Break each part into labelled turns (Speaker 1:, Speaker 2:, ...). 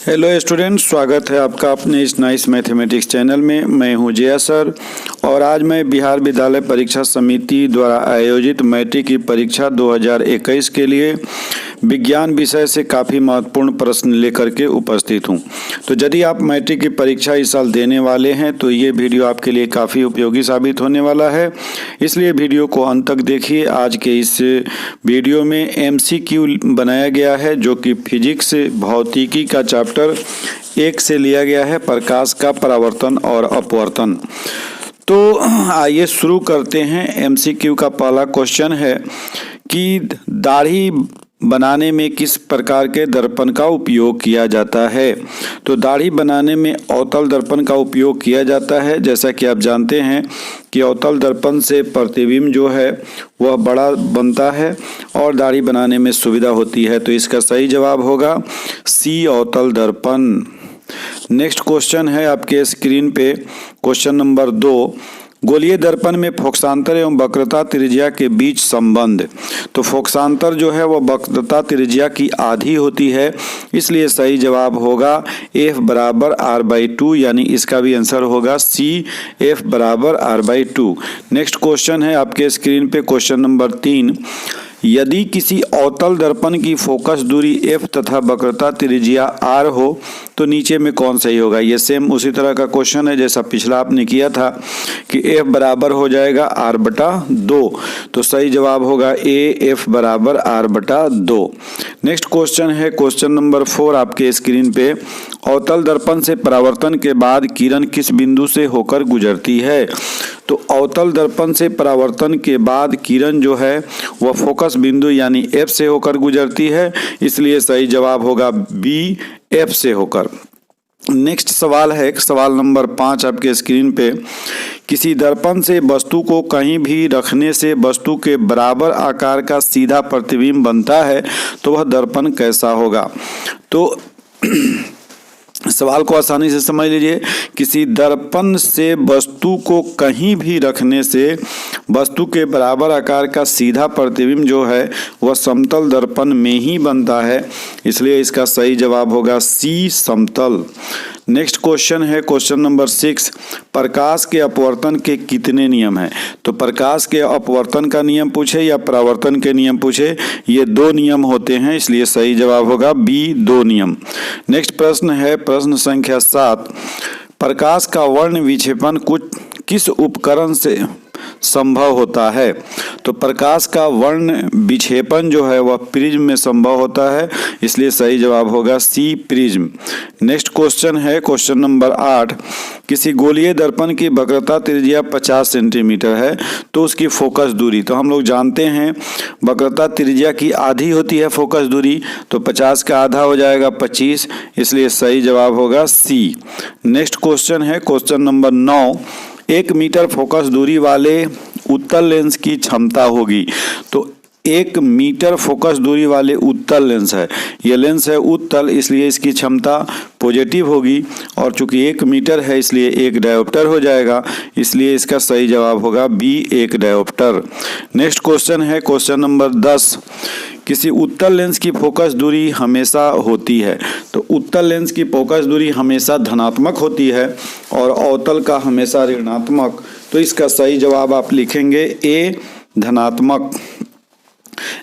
Speaker 1: Hello student, स्वागत है आपका अपने इस नाइस मैथमेटिक्स चैनल में। मैं हूं जया सर और आज मैं बिहार विद्यालय परीक्षा समिति द्वारा आयोजित मैट्रिक की परीक्षा 2021 के लिए विज्ञान विषय से काफ़ी महत्वपूर्ण प्रश्न लेकर के उपस्थित हूं। तो यदि आप मैट्रिक की परीक्षा इस साल देने वाले हैं तो ये वीडियो आपके लिए काफ़ी उपयोगी साबित होने वाला है, इसलिए वीडियो को अंत तक देखिए। आज के इस वीडियो में MCQ बनाया गया है जो कि फिजिक्स भौतिकी का चैप्टर 1 से लिया गया है, प्रकाश का परावर्तन और अपवर्तन। तो आइए शुरू करते हैं। MCQ का पहला क्वेश्चन है कि दाढ़ी बनाने में किस प्रकार के दर्पण का उपयोग किया जाता है। तो दाढ़ी बनाने में अवतल दर्पण का उपयोग किया जाता है। जैसा कि आप जानते हैं कि अवतल दर्पण से प्रतिबिंब जो है वह बड़ा बनता है और दाढ़ी बनाने में सुविधा होती है। तो इसका सही जवाब होगा सी, अवतल दर्पण। नेक्स्ट क्वेश्चन है आपके स्क्रीन पे, क्वेश्चन नंबर 2। गोलीय दर्पण में फोकसांतर एवं वक्रता त्रिज्या के बीच संबंध। तो फोकसांतर जो है वह वक्रता त्रिज्या की आधी होती है, इसलिए सही जवाब होगा F बराबर R/2, यानी इसका भी आंसर होगा C, F बराबर R/2। नेक्स्ट क्वेश्चन है आपके स्क्रीन पे, क्वेश्चन नंबर 3। यदि किसी अवतल दर्पण की फोकस दूरी f तथा वक्रता त्रिज्या r हो तो नीचे में कौन सही होगा। ये सेम उसी तरह का क्वेश्चन है जैसा पिछला आपने किया था कि f बराबर हो जाएगा r/2, तो सही जवाब होगा A, f बराबर r/2। नेक्स्ट क्वेश्चन है क्वेश्चन नंबर 4 आपके स्क्रीन पे। अवतल दर्पण से परावर्तन के बाद किरण किस बिंदु से होकर गुजरती है। तो अवतल दर्पण से परावर्तन के बाद किरण जो है वह फोकस बिंदु यानी F से होकर गुजरती है, इसलिए सही जवाब होगा B, F से होकर। नेक्स्ट सवाल है सवाल नंबर 5 आपके स्क्रीन पे। किसी दर्पण से वस्तु को कहीं भी रखने से वस्तु के बराबर आकार का सीधा प्रतिबिंब बनता है, तो वह दर्पण कैसा होगा। तो सवाल को आसानी से समझ लीजिए। किसी दर्पण से वस्तु को कहीं भी रखने से वस्तु के बराबर आकार का सीधा प्रतिबिंब जो है वह समतल दर्पण में ही बनता है, इसलिए इसका सही जवाब होगा सी, समतल। नेक्स्ट क्वेश्चन है क्वेश्चन नंबर 6। प्रकाश के अपवर्तन के कितने नियम हैं। तो प्रकाश के अपवर्तन का नियम पूछे या परावर्तन के नियम पूछे, ये 2 नियम होते हैं, इसलिए सही जवाब होगा बी, 2 नियम। नेक्स्ट प्रश्न है प्रश्न संख्या 7। प्रकाश का वर्ण विक्षेपण किस उपकरण से संभव होता है। तो प्रकाश का वर्ण विक्षेपण जो है वह प्रिज्म में संभव होता है, इसलिए सही जवाब होगा सी, प्रिज्म। नेक्स्ट क्वेश्चन है क्वेश्चन नंबर 8। किसी गोलीय दर्पण की वक्रता त्रिज्या 50 सेंटीमीटर है तो उसकी फोकस दूरी। तो हम लोग जानते हैं वक्रता त्रिज्या की आधी होती है फोकस दूरी, तो 50 का आधा हो जाएगा 25, इसलिए सही जवाब होगा सी। नेक्स्ट क्वेश्चन है क्वेश्चन नंबर 9। 1 मीटर फोकस दूरी वाले उत्तल लेंस की क्षमता होगी। तो 1 मीटर फोकस दूरी वाले उत्तल लेंस है, ये लेंस है उत्तल, इसलिए इसकी क्षमता पॉजिटिव होगी और चूंकि 1 मीटर है इसलिए 1 डायोप्टर हो जाएगा, इसलिए इसका सही जवाब होगा बी, 1 डायोप्टर। नेक्स्ट क्वेश्चन है क्वेश्चन नंबर 10। किसी उत्तल लेंस की फोकस दूरी हमेशा होती है। तो उत्तल लेंस की फोकस दूरी हमेशा धनात्मक होती है और अवतल का हमेशा ऋणात्मक, तो इसका सही जवाब आप लिखेंगे ए, धनात्मक।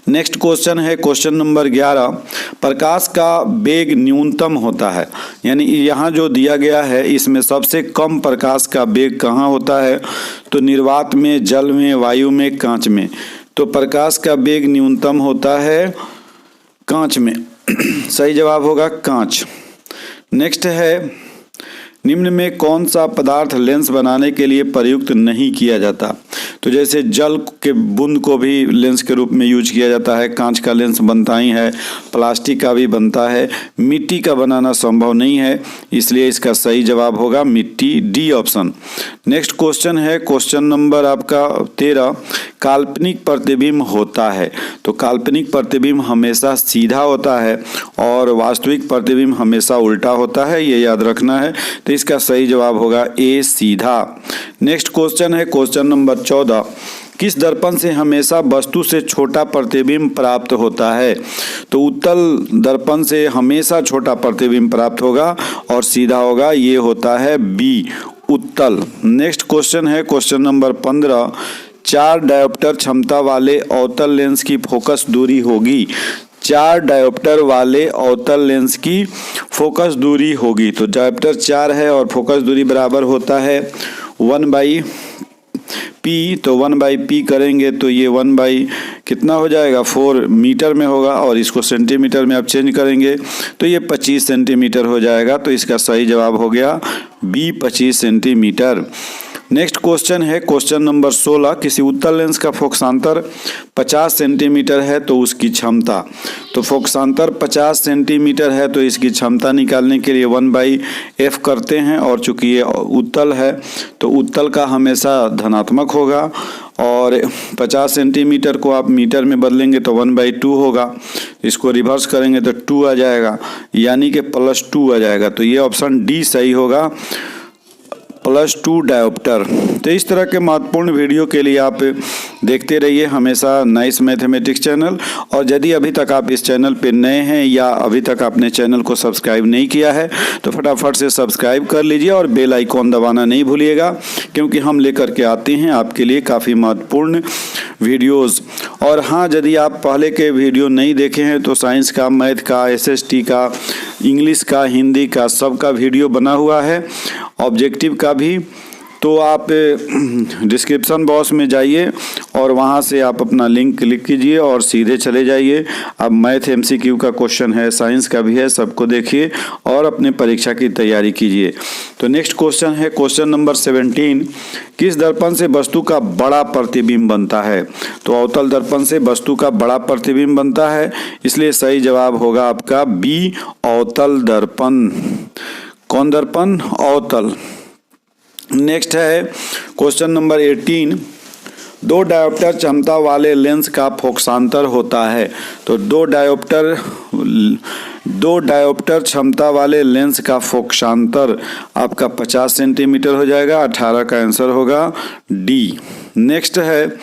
Speaker 1: नेक्स्ट क्वेश्चन है क्वेश्चन नंबर 11। प्रकाश का वेग न्यूनतम होता है, यानी यहाँ जो दिया गया है इसमें सबसे कम प्रकाश का वेग कहाँ होता है। तो निर्वात में, जल में, वायु में, कांच में। तो प्रकाश का वेग न्यूनतम होता है कांच में, सही जवाब होगा कांच। नेक्स्ट है निम्न में कौन सा पदार्थ लेंस बनाने के लिए प्रयुक्त नहीं किया जाता। तो जैसे जल के बूंद को भी लेंस के रूप में यूज किया जाता है, कांच का लेंस बनता ही है, प्लास्टिक का भी बनता है, मिट्टी का बनाना संभव नहीं है, इसलिए इसका सही जवाब होगा मिट्टी, डी ऑप्शन। नेक्स्ट क्वेश्चन है क्वेश्चन नंबर आपका 13। काल्पनिक प्रतिबिंब होता है। तो काल्पनिक प्रतिबिंब हमेशा सीधा होता है और वास्तविक प्रतिबिंब हमेशा उल्टा होता है, ये याद रखना है, तो इसका सही जवाब होगा ए, सीधा। नेक्स्ट क्वेश्चन है क्वेश्चन नंबर 14। किस दर्पण से हमेशा वस्तु से छोटा प्रतिबिंब प्राप्त होता है? तो उत्तल दर्पण से हमेशा छोटा प्रतिबिंब प्राप्त होगा और सीधा होगा, ये होता है बी उत्तल। नेक्स्ट क्वेश्चन है क्वेश्चन नंबर 15। 4 डायोप्टर क्षमता वाले अवतल लेंस की फोकस दूरी होगी। 4 डायोप्टर वाले अवतल लेंस की फोकस दूरी होगी। तो डायोप्टर 4 है और फोकस दूरी बराबर होता है 1/p। तो 1/p करेंगे तो ये 1 बाई कितना हो जाएगा, 4 मीटर में होगा, और इसको सेंटीमीटर में आप चेंज करेंगे तो ये 25 सेंटीमीटर हो जाएगा। तो इसका सही जवाब हो गया बी 25 सेंटीमीटर। नेक्स्ट क्वेश्चन है क्वेश्चन नंबर 16। किसी उत्तल लेंस का फोकसांतर 50 सेंटीमीटर है तो उसकी क्षमता। तो फोकसांतर 50 सेंटीमीटर है तो इसकी क्षमता निकालने के लिए 1/f करते हैं, और चूंकि ये उत्तल है तो उत्तल का हमेशा धनात्मक होगा, और 50 सेंटीमीटर को आप मीटर में बदलेंगे तो 1/2 होगा। इसको रिवर्स करेंगे तो 2 आ जाएगा, यानी कि +2 आ जाएगा। तो ये ऑप्शन डी सही होगा, +2 डायोप्टर। तो इस तरह के महत्वपूर्ण वीडियो के लिए आप देखते रहिए हमेशा नाइस मैथमेटिक्स चैनल। और यदि अभी तक आप इस चैनल पे नए हैं या अभी तक आपने चैनल को सब्सक्राइब नहीं किया है तो फटाफट से सब्सक्राइब कर लीजिए और बेल आइकॉन दबाना नहीं भूलिएगा, क्योंकि हम लेकर के आते हैं आपके लिए काफ़ी महत्वपूर्ण वीडियोज़। और हाँ, यदि आप पहले के वीडियो नहीं देखे हैं तो साइंस का, मैथ का, SST का, इंग्लिश का, हिंदी का, सबका वीडियो बना हुआ है, ऑब्जेक्टिव का भी। तो आप डिस्क्रिप्शन बॉक्स में जाइए और वहाँ से आप अपना लिंक क्लिक कीजिए और सीधे चले जाइए। अब मैथ MCQ का क्वेश्चन है, साइंस का भी है, सबको देखिए और अपने परीक्षा की तैयारी कीजिए। तो नेक्स्ट क्वेश्चन है क्वेश्चन नंबर 17। किस दर्पण से वस्तु का बड़ा प्रतिबिंब बनता है? तो अवतल दर्पण से वस्तु का बड़ा प्रतिबिंब बनता है, इसलिए सही जवाब होगा आपका बी अवतल दर्पण। कौन दर्पण? अवतल। नेक्स्ट है क्वेश्चन नंबर 18। 2 डायोप्टर क्षमता वाले लेंस का फोकसांतर होता है। तो 2 डायोप्टर क्षमता वाले लेंस का फोकसांतर आपका 50 सेंटीमीटर हो जाएगा। 18 का आंसर होगा डी। नेक्स्ट है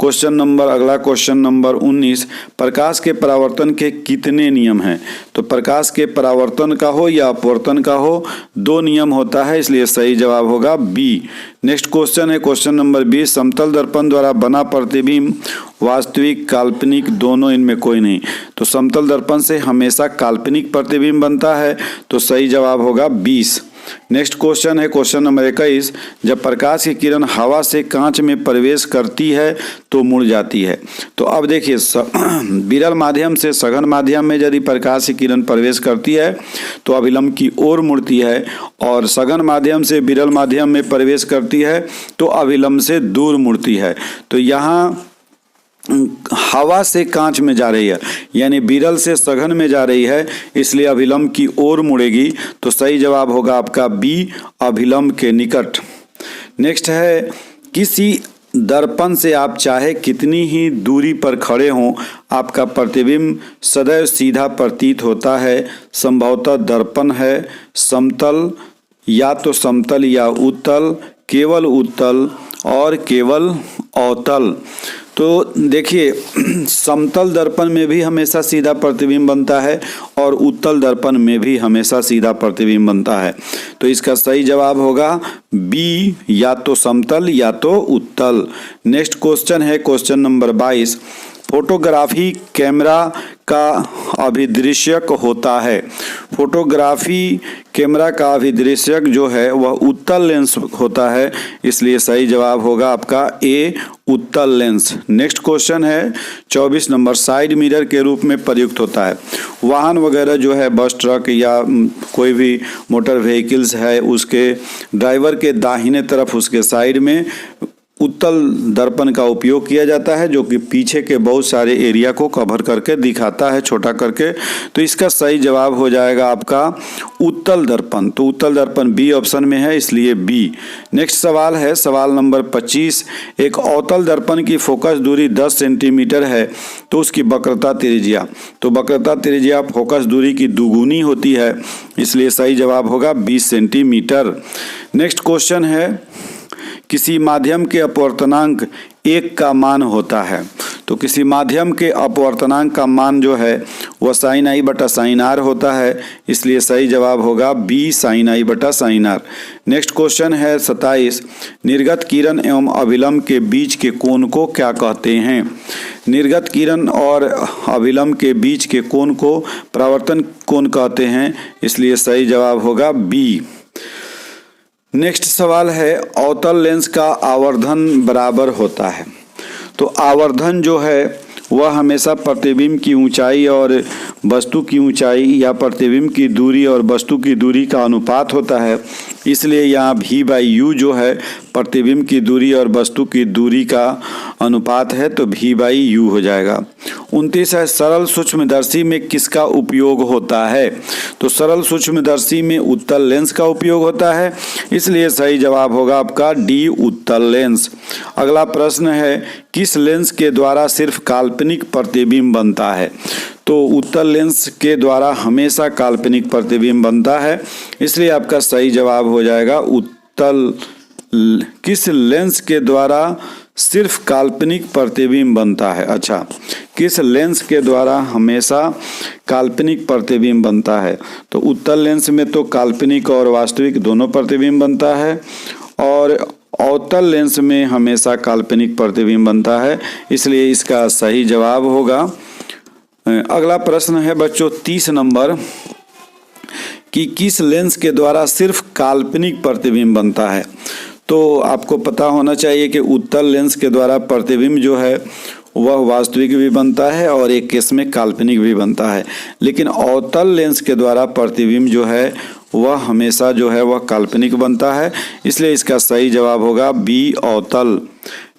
Speaker 1: अगला क्वेश्चन नंबर 19। प्रकाश के परावर्तन के कितने नियम हैं? तो प्रकाश के परावर्तन का हो या अपवर्तन का हो, 2 नियम होता है, इसलिए सही जवाब होगा बी। नेक्स्ट क्वेश्चन है क्वेश्चन नंबर 20। समतल दर्पण द्वारा बना प्रतिबिंब वास्तविक, काल्पनिक, दोनों, इनमें कोई नहीं। तो समतल दर्पण से हमेशा काल्पनिक प्रतिबिंब बनता है, तो सही जवाब होगा 20। नेक्स्ट क्वेश्चन है क्वेश्चन नंबर 21। जब प्रकाश की किरण हवा से कांच में प्रवेश करती है तो मुड़ जाती है। तो अब देखिए, विरल माध्यम से सघन माध्यम में यदि प्रकाश की किरण प्रवेश करती है तो अभिलंब की ओर मुड़ती है, और सघन माध्यम से विरल माध्यम में प्रवेश करती है तो अभिलंब से दूर मुड़ती है। तो यहाँ हवा से कांच में जा रही है, यानी विरल से सघन में जा रही है, इसलिए अभिलंब की ओर मुड़ेगी। तो सही जवाब होगा आपका बी अभिलंब के निकट। नेक्स्ट है किसी दर्पण से आप चाहे कितनी ही दूरी पर खड़े हों, आपका प्रतिबिंब सदैव सीधा प्रतीत होता है। संभवतः दर्पण है समतल, या तो समतल या उत्तल, केवल उत्तल और केवल अवतल। तो देखिए, समतल दर्पण में भी हमेशा सीधा प्रतिबिंब बनता है और उत्तल दर्पण में भी हमेशा सीधा प्रतिबिंब बनता है। तो इसका सही जवाब होगा बी, या तो समतल या तो उत्तल। नेक्स्ट क्वेश्चन है क्वेश्चन नंबर 22। फोटोग्राफी कैमरा का अभिदृश्यक होता है। फोटोग्राफी कैमरा का अभिदृश्यक जो है वह उत्तल लेंस होता है, इसलिए सही जवाब होगा आपका ए उत्तल लेंस। नेक्स्ट क्वेश्चन है 24 नंबर। साइड मिरर के रूप में प्रयुक्त होता है। वाहन वगैरह जो है, बस, ट्रक या कोई भी मोटर व्हीकल्स है, उसके ड्राइवर के दाहिने तरफ उसके साइड में उत्तल दर्पण का उपयोग किया जाता है, जो कि पीछे के बहुत सारे एरिया को कवर करके दिखाता है, छोटा करके। तो इसका सही जवाब हो जाएगा आपका उत्तल दर्पण। तो उत्तल दर्पण बी ऑप्शन में है, इसलिए बी। नेक्स्ट सवाल है सवाल नंबर 25। एक अवतल दर्पण की फोकस दूरी 10 सेंटीमीटर है तो उसकी वक्रता त्रिज्या। तो वक्रता त्रिज्या फोकस दूरी की दुगुनी होती है, इसलिए सही जवाब होगा 20 सेंटीमीटर। नेक्स्ट क्वेश्चन है किसी माध्यम के अपवर्तनांक 1 का मान होता है। तो किसी माध्यम के अपवर्तनांक का मान जो है वह साइन आई बटा साइन आर होता है, इसलिए सही जवाब होगा बी साइन आई बटा साइन आर। नेक्स्ट क्वेश्चन है 27, निर्गत किरण एवं अभिलंब के बीच के कोण को क्या कहते हैं? निर्गत किरण और अभिलंब के बीच के कोण को परावर्तन कोण कहते हैं, इसलिए सही जवाब होगा बी। नेक्स्ट सवाल है, अवतल लेंस का आवर्धन बराबर होता है। तो आवर्धन जो है वह हमेशा प्रतिबिंब की ऊंचाई और वस्तु की ऊंचाई या प्रतिबिंब की दूरी और वस्तु की दूरी का अनुपात होता है, इसलिए यहाँ v/u जो है प्रतिबिंब की दूरी और वस्तु की दूरी का अनुपात है, तो v/u हो जाएगा। 29 है, सरल सूक्ष्मदर्शी में किसका उपयोग होता है? तो सरल सूक्ष्मदर्शी में उत्तल लेंस का उपयोग होता है, इसलिए सही जवाब होगा आपका डी उत्तल लेंस। अगला प्रश्न है, किस लेंस के द्वारा सिर्फ काल्पनिक प्रतिबिंब बनता है? तो उत्तल लेंस के द्वारा हमेशा काल्पनिक प्रतिबिंब बनता है, इसलिए आपका सही जवाब हो जाएगा उत्तल। किस लेंस के द्वारा सिर्फ काल्पनिक प्रतिबिंब बनता है? अच्छा, किस लेंस के द्वारा हमेशा काल्पनिक प्रतिबिंब बनता है? तो उत्तल लेंस में तो काल्पनिक और वास्तविक दोनों प्रतिबिंब बनता है, और अवतल लेंस में हमेशा काल्पनिक प्रतिबिंब बनता है, इसलिए इसका सही जवाब होगा। अगला प्रश्न है बच्चों 30 नंबर, कि किस लेंस के द्वारा सिर्फ काल्पनिक प्रतिबिंब बनता है? तो आपको पता होना चाहिए कि उत्तल लेंस के द्वारा प्रतिबिंब जो है वह वास्तविक भी बनता है और एक केस में काल्पनिक भी बनता है, लेकिन अवतल लेंस के द्वारा प्रतिबिंब जो है वह हमेशा जो है वह काल्पनिक बनता है, इसलिए इसका सही जवाब होगा बी अवतल।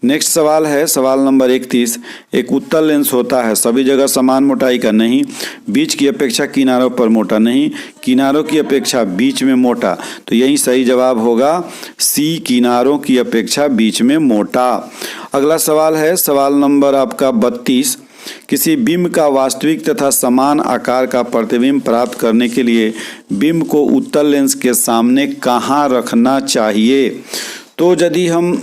Speaker 1: नेक्स्ट सवाल है सवाल नंबर 31, एक उत्तल लेंस होता है सभी जगह समान मोटाई का नहीं, बीच की अपेक्षा किनारों पर मोटा नहीं, किनारों की अपेक्षा बीच में मोटा, तो यही सही जवाब होगा सी किनारों की अपेक्षा बीच में मोटा। अगला सवाल है सवाल नंबर आपका 32, किसी बिंब का वास्तविक तथा समान आकार का प्रतिबिंब प्राप्त करने के लिए बिंब को उत्तल लेंस के सामने कहाँ रखना चाहिए? तो यदि हम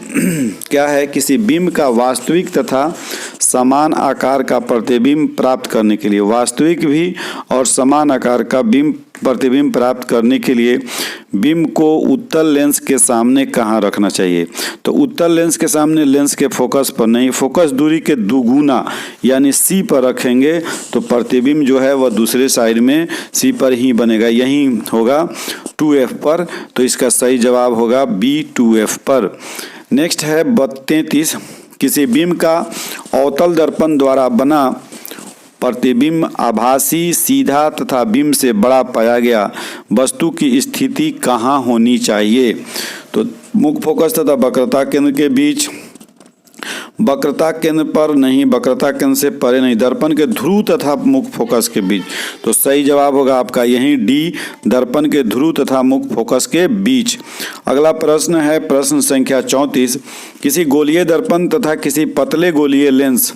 Speaker 1: क्या है किसी बिंब का वास्तविक तथा समान आकार का प्रतिबिंब प्राप्त करने के लिए, वास्तविक भी और समान आकार का प्रतिबिंब प्राप्त करने के लिए बिंब को उत्तल लेंस के सामने कहाँ रखना चाहिए? तो उत्तल लेंस के सामने लेंस के फोकस पर नहीं, फोकस दूरी के दुगुना यानी सी पर रखेंगे तो प्रतिबिंब जो है वह दूसरे साइड में सी पर ही बनेगा, यही होगा 2F पर, तो इसका सही जवाब होगा बी 2F पर। नेक्स्ट है 33, किसी बिंब का अवतल दर्पण द्वारा बना प्रतिबिंब आभासी सीधा तथा बिंब से बड़ा पाया गया वस्तु की स्थिति कहाँ होनी चाहिए? तो मुख्य फोकस तथा वक्रता केंद्र के बीच, वक्रता केंद्र पर नहीं, वक्रता केंद्र से परे नहीं, दर्पण के ध्रुव तथा मुख्य फोकस के बीच, तो सही जवाब होगा आपका यही डी दर्पण के ध्रुव तथा मुख्य फोकस के बीच। अगला प्रश्न है प्रश्न संख्या 34, किसी गोलीय दर्पण तथा किसी पतले गोलीय लेंस,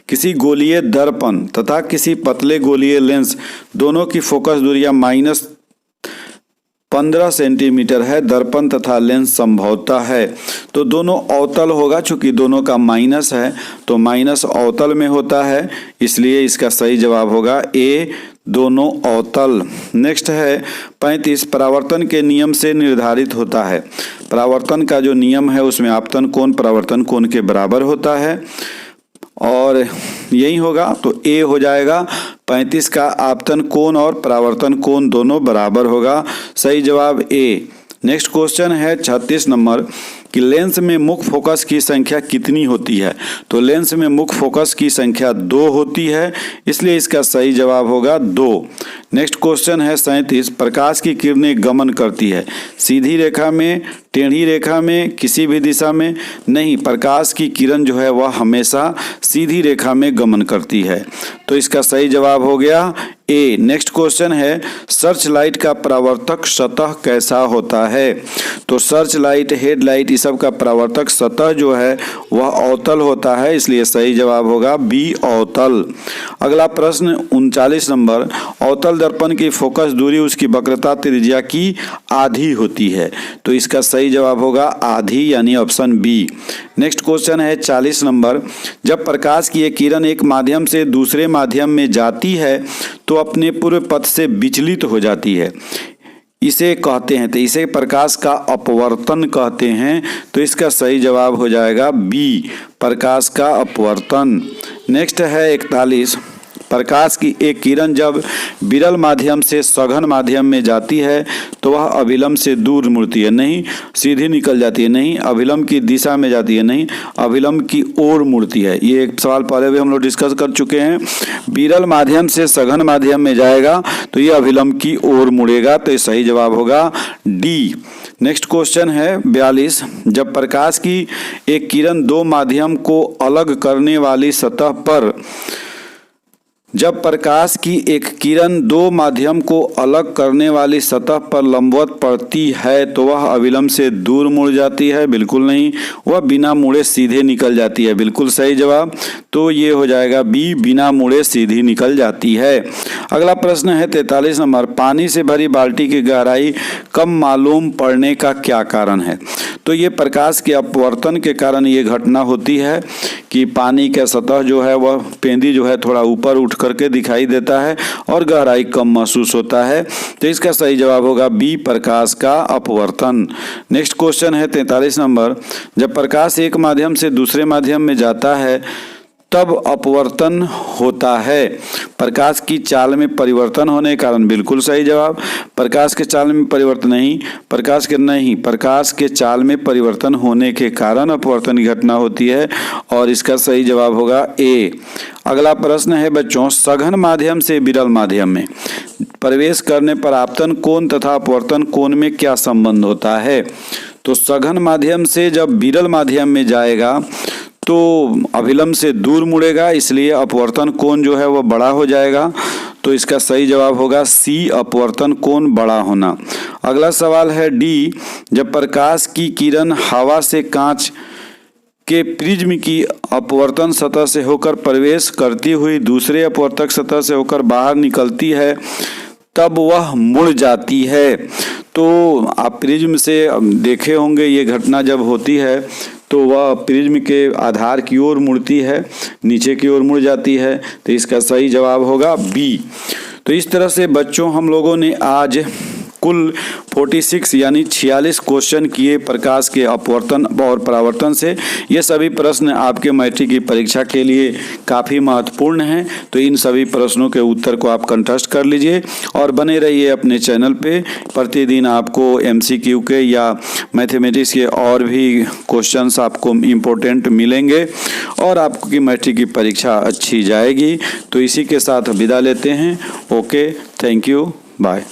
Speaker 1: किसी गोलीय दर्पण तथा किसी पतले गोलीय लेंस दोनों की फोकस दूरियां -15 सेंटीमीटर है, दर्पण तथा लेंस संभवतः है, तो दोनों अवतल होगा, चूंकि दोनों का माइनस है तो माइनस अवतल में होता है, इसलिए इसका सही जवाब होगा ए दोनों अवतल। नेक्स्ट है 35, परावर्तन के नियम से निर्धारित होता है। परावर्तन का जो नियम है उसमें आपतन कोण परावर्तन कोण के बराबर होता है और यही होगा, तो ए हो जाएगा 35 का आपतन कोण और परावर्तन कोण दोनों बराबर होगा, सही जवाब ए। नेक्स्ट क्वेश्चन है 36 नंबर, कि लेंस में मुख्य फोकस की संख्या कितनी होती है? तो लेंस में मुख्य फोकस की संख्या 2 होती है, इसलिए इसका सही जवाब होगा 2। नेक्स्ट क्वेश्चन है 37, प्रकाश की किरणें गमन करती है सीधी रेखा में, टेढ़ी रेखा में, किसी भी दिशा में? नहीं, प्रकाश की किरण जो है वह हमेशा सीधी रेखा में गमन करती है, तो इसका सही जवाब हो गया ए। नेक्स्ट क्वेश्चन है, सर्च लाइट का परावर्तक सतह कैसा होता है? तो सर्च लाइट हेडलाइट सब का परावर्तक सतह जो है वह अवतल होता है, इसलिए सही जवाब होगा बी अवतल। अगला प्रश्न 39 नंबर, अवतल दर्पण की फोकस दूरी उसकी वक्रता त्रिज्या की आधी होती है, तो इसका सही जवाब होगा आधी यानी ऑप्शन बी। नेक्स्ट क्वेश्चन है 40 नंबर, जब प्रकाश की एक किरण एक माध्यम से दूसरे माध्यम में जाती है तो अपने पूर्व पथ से विचलित हो जाती है, इसे कहते हैं, तो इसे प्रकाश का अपवर्तन कहते हैं, तो इसका सही जवाब हो जाएगा बी, प्रकाश का अपवर्तन। नेक्स्ट है 41, प्रकाश की एक किरण जब विरल माध्यम से सघन माध्यम में जाती है तो वह अभिलंब से दूर मुड़ती है, नहीं सीधी निकल जाती है, नहीं अभिलंब की दिशा में जाती है, नहीं अभिलंब की ओर मुड़ती है। ये एक सवाल पहले भी हम लोग डिस्कस कर चुके हैं। विरल माध्यम से सघन माध्यम में जाएगा तो ये अभिलंब की ओर मुड़ेगा, तो ये सही जवाब होगा डी। नेक्स्ट क्वेश्चन है 42, जब प्रकाश की एक किरण दो माध्यम को अलग करने वाली सतह पर जब प्रकाश की एक किरण दो माध्यम को अलग करने वाली सतह पर लंबवत पड़ती है तो वह अभिलंब से दूर मुड़ जाती है, बिल्कुल नहीं, वह बिना मुड़े सीधे निकल जाती है, बिल्कुल सही जवाब। तो ये हो जाएगा बी, बिना मुड़े सीधी निकल जाती है। अगला प्रश्न है 43 नंबर, पानी से भरी बाल्टी की गहराई कम मालूम पड़ने का क्या कारण है, तो ये प्रकाश के अपवर्तन के कारण ये घटना होती है कि पानी का सतह जो है वह पेंदी जो है थोड़ा ऊपर उठ करके दिखाई देता है और गहराई कम महसूस होता है, तो इसका सही जवाब होगा बी, प्रकाश का अपवर्तन। नेक्स्ट क्वेश्चन है 43 नंबर, जब प्रकाश एक माध्यम से दूसरे माध्यम में जाता है तब अपवर्तन होता है, प्रकाश की चाल में परिवर्तन होने के कारण, बिल्कुल सही जवाब। प्रकाश के चाल में परिवर्तन नहीं, प्रकाश के चाल में परिवर्तन होने के कारण अपवर्तन की घटना होती है और इसका सही जवाब होगा ए। अगला प्रश्न है बच्चों, सघन माध्यम से विरल माध्यम में प्रवेश करने पर आपतन कोण तथा अपवर्तन कोण में क्या संबंध होता है, तो सघन माध्यम से जब विरल माध्यम में जाएगा तो अभिलंब से दूर मुड़ेगा, इसलिए अपवर्तन कोण जो है वह बड़ा हो जाएगा, तो इसका सही जवाब होगा सी, अपवर्तन कोण बड़ा होना। अगला सवाल है डी, जब प्रकाश की किरण हवा से कांच के प्रिज्म की अपवर्तन सतह से होकर प्रवेश करती हुई दूसरे अपवर्तक सतह से होकर बाहर निकलती है तब वह मुड़ जाती है, तो आप प्रिज्म से देखे होंगे ये घटना जब होती है तो वह प्रिज्म के आधार की ओर मुड़ती है, नीचे की ओर मुड़ जाती है, तो इसका सही जवाब होगा बी। तो इस तरह से बच्चों हम लोगों ने आज कुल 46 यानी 46 क्वेश्चन किए प्रकाश के अपवर्तन और परावर्तन से। ये सभी प्रश्न आपके मैट्रिक की परीक्षा के लिए काफ़ी महत्वपूर्ण हैं, तो इन सभी प्रश्नों के उत्तर को आप कंठस्थ कर लीजिए और बने रहिए अपने चैनल पे। प्रतिदिन आपको MCQ के या मैथमेटिक्स के और भी क्वेश्चंस आपको इम्पोर्टेंट मिलेंगे और आपकी मैट्रिक की परीक्षा अच्छी जाएगी। तो इसी के साथ विदा लेते हैं। Okay, thank you, bye.